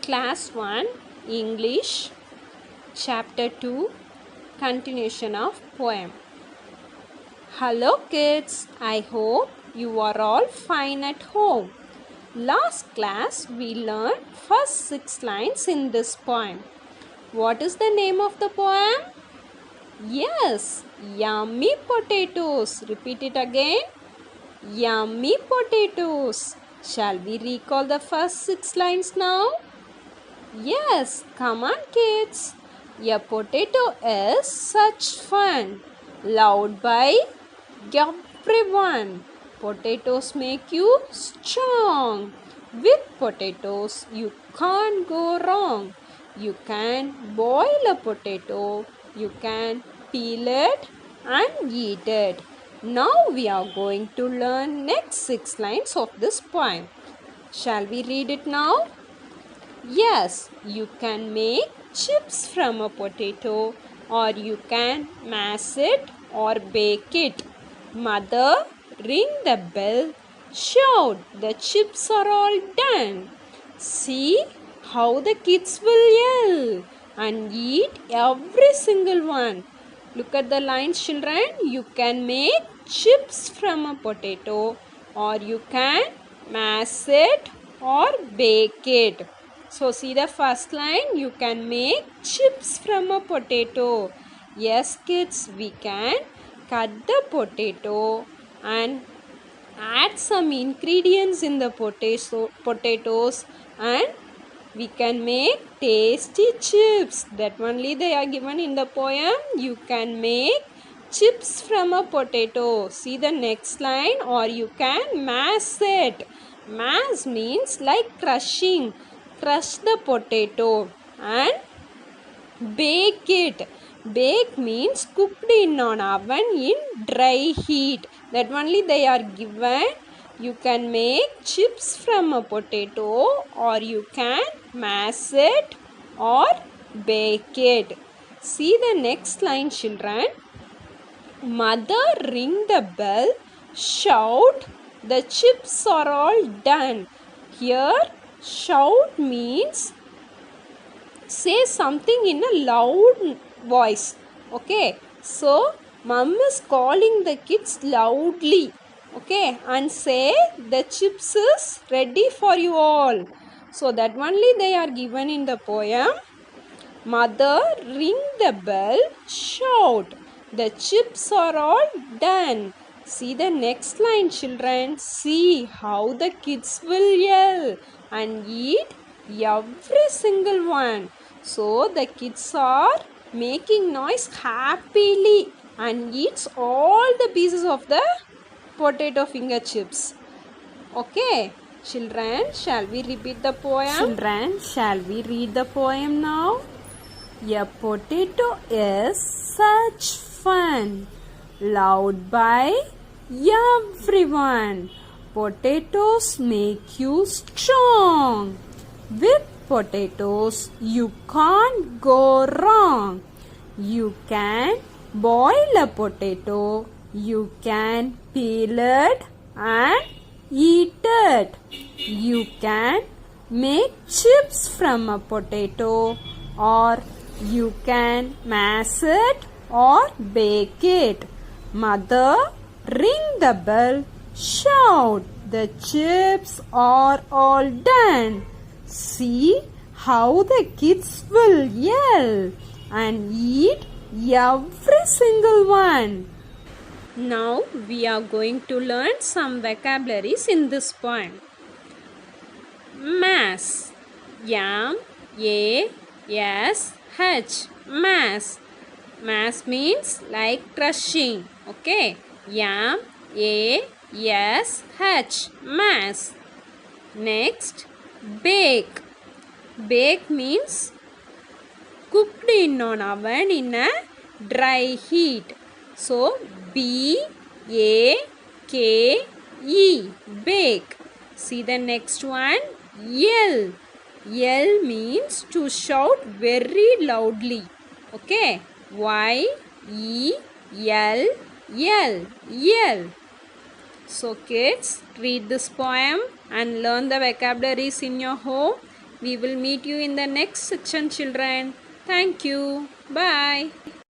Class 1 English Chapter 2 Continuation of Poem. Hello kids, I hope you are all fine at home. Last class we learned first 6 lines in this poem. What is the name of the poem? Yes, yummy potatoes. Repeat it again. Yummy potatoes. Shall we recall the first 6 lines now? Yes, come on kids. A potato is such fun. Loved by everyone. Potatoes make you strong. With potatoes you can't go wrong. You can boil a potato. You can peel it and eat it. Now we are going to learn next 6 lines of this poem. Shall we read it now? Yes, you can make chips from a potato, or you can mash it or bake it. Mother, ring the bell, shout, the chips are all done. See how the kids will yell and eat every single one. Look at the lines, children. You can make chips from a potato, or you can mash it or bake it. So see the first line, you can make chips from a potato. Yes kids, we can cut the potato and add some ingredients in the potatoes and we can make tasty chips. That only they are given in the poem. You can make chips from a potato. See the next line, or you can mash it. Mash means like crushing. Crush the potato and bake it. Bake means cooked in an oven in dry heat. That only they are given. You can make chips from a potato, or you can mash it or bake it. See the next line, children. Mother, ring the bell, shout, the chips are all done. Here shout means say something in a loud voice. Okay, so mom is calling the kids loudly. Okay, and say the chips is ready for you all. So that only they are given in the poem. Mother, ring the bell, shout, the chips are all done. See the next line, children. See how the kids will yell and eat every single one. So the kids are making noise happily and eats all the pieces of the potato finger chips. Okay, children, shall we repeat the poem? Children, shall we read the poem now? A potato is such fun, loved by everyone. Potatoes make you strong. With potatoes you can't go wrong. You can boil a potato. You can peel it and eat it. You can make chips from a potato, or you can mash it or bake it. Mother, ring the bell, shout, the chips are all done. See how the kids will yell and eat every single one. Now we are going to learn some vocabularies in this poem. Mash. M-A-S-H. Mash. Mash means like crushing. Okay. M-A-S-H. Mash. Next, bake. Bake means cooked in an oven in a dry heat. So B-A-K-E. Bake. See the next one. Yell. Yell means to shout very loudly. Okay. Y-E-L. Yell. Yell. So kids, read this poem and learn the vocabularies in your home. We will meet you in the next section, children. Thank you. Bye.